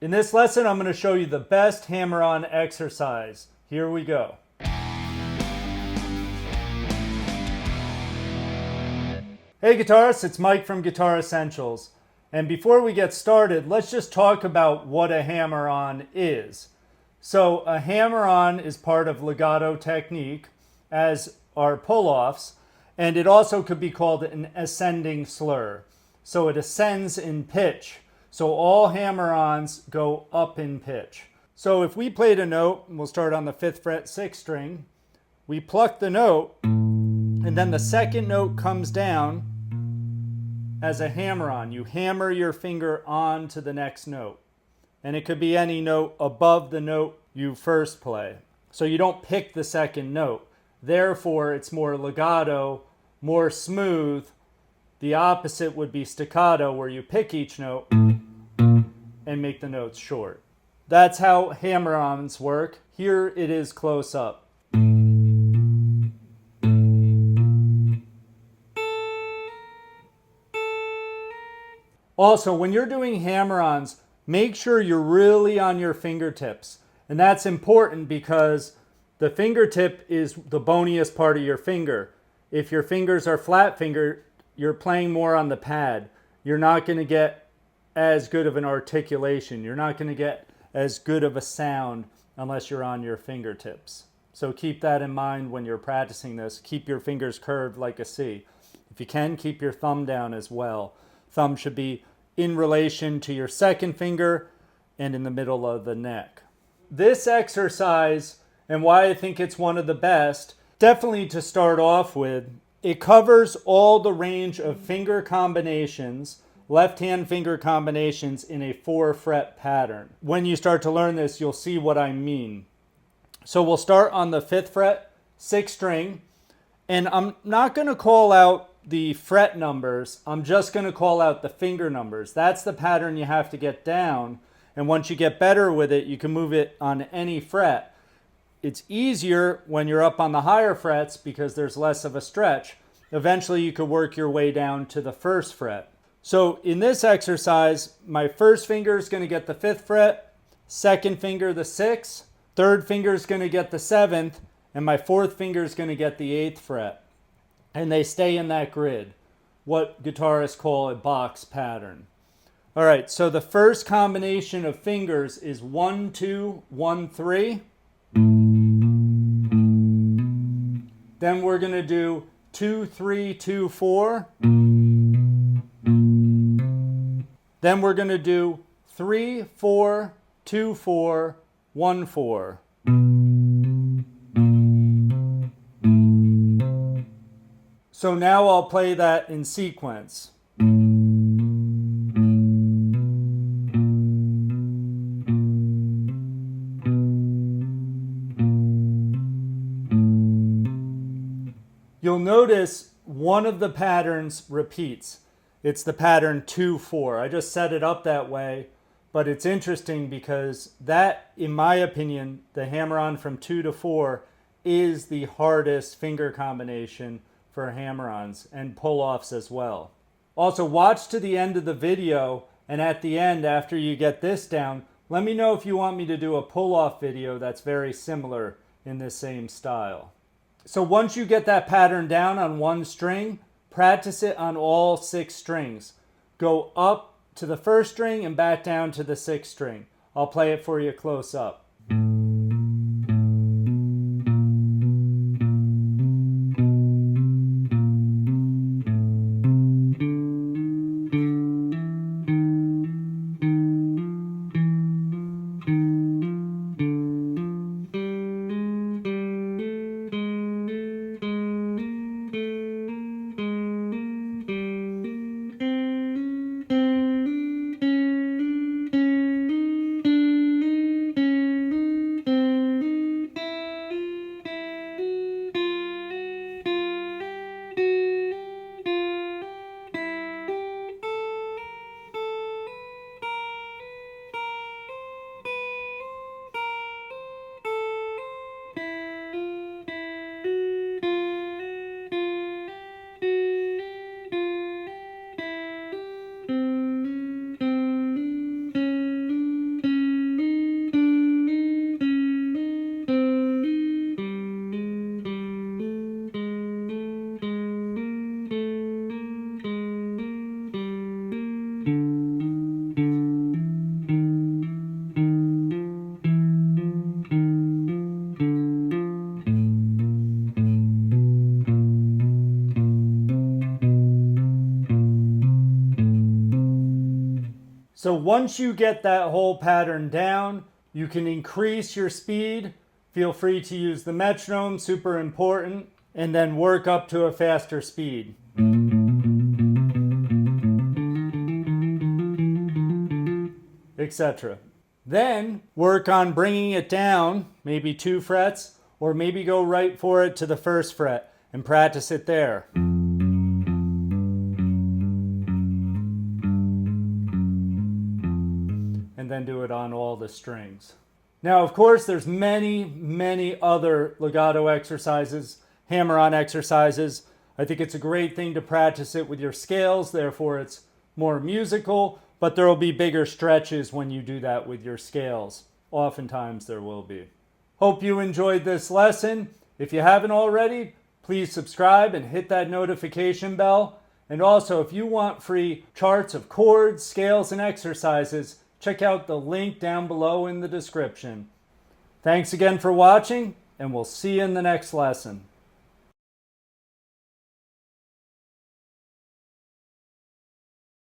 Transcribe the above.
In this lesson, I'm going to show you the best hammer-on exercise. Here we go. Hey guitarists, it's Mike from Guitar Essentials. And before we get started, let's just talk about what a hammer-on is. So a hammer-on is part of legato technique, as are pull-offs, and it also could be called an ascending slur. So it ascends in pitch. So all hammer-ons go up in pitch. So if we played a note, and we'll start on the 5th fret 6th string, we pluck the note, and then the second note comes down as a hammer-on. You hammer your finger on to the next note. And it could be any note above the note you first play. So you don't pick the second note. Therefore, it's more legato, more smooth. The opposite would be staccato, where you pick each note and make the notes short. That's how hammer-ons work. Here it is close up. Also, when you're doing hammer-ons, make sure you're really on your fingertips. And that's important because the fingertip is the boniest part of your finger. If your fingers are flat fingered, you're playing more on the pad. You're not going to get as good of an articulation. You're not going to get as good of a sound unless you're on your fingertips. So keep that in mind when you're practicing this. Keep your fingers curved like a C. If you can, keep your thumb down as well. Thumb should be in relation to your second finger and in the middle of the neck. This exercise, and why I think it's one of the best, definitely to start off with, it covers all the range of finger combinations, left-hand finger combinations in a 4-fret pattern. When you start to learn this, you'll see what I mean. So we'll start on the 5th fret, 6th string, and I'm not going to call out the fret numbers. I'm just going to call out the finger numbers. That's the pattern you have to get down, and once you get better with it, you can move it on any fret. It's easier when you're up on the higher frets because there's less of a stretch. Eventually you could work your way down to the 1st fret. So in this exercise, my first finger is going to get the 5th fret, second finger the 6th, third finger is going to get the 7th, and my fourth finger is going to get the 8th fret. And they stay in that grid, what guitarists call a box pattern. All right, so the first combination of fingers is 1, 2, 1, 3. Then we're going to do 2, 3, 2, 4. Then we're going to do 3, 4, 2, 4, 1, 4. So now I'll play that in sequence. You'll notice one of the patterns repeats. It's the pattern 2, 4. I just set it up that way, but it's interesting because that, in my opinion, the hammer-on from 2 to 4 is the hardest finger combination for hammer-ons and pull-offs as well. Also, watch to the end of the video, and at the end, after you get this down, let me know if you want me to do a pull-off video that's very similar in this same style. So once you get that pattern down on one string, practice it on all 6 strings. Go up to the 1st string and back down to the 6th string. I'll play it for you close up. So once you get that whole pattern down, you can increase your speed. Feel free to use the metronome, super important, and then work up to a faster speed. Etc. Then work on bringing it down, maybe 2 frets, or maybe go right for it to the 1st fret and practice it there. And then do it on all the strings. Now, of course, there's many other legato exercises, hammer-on exercises. I think it's a great thing to practice it with your scales, therefore it's more musical, but there will be bigger stretches when you do that with your scales. Oftentimes there will be. Hope you enjoyed this lesson. If you haven't already, please subscribe and hit that notification bell. And also, if you want free charts of chords, scales, and exercises, check out the link down below in the description. Thanks again for watching, and we'll see you in the next lesson.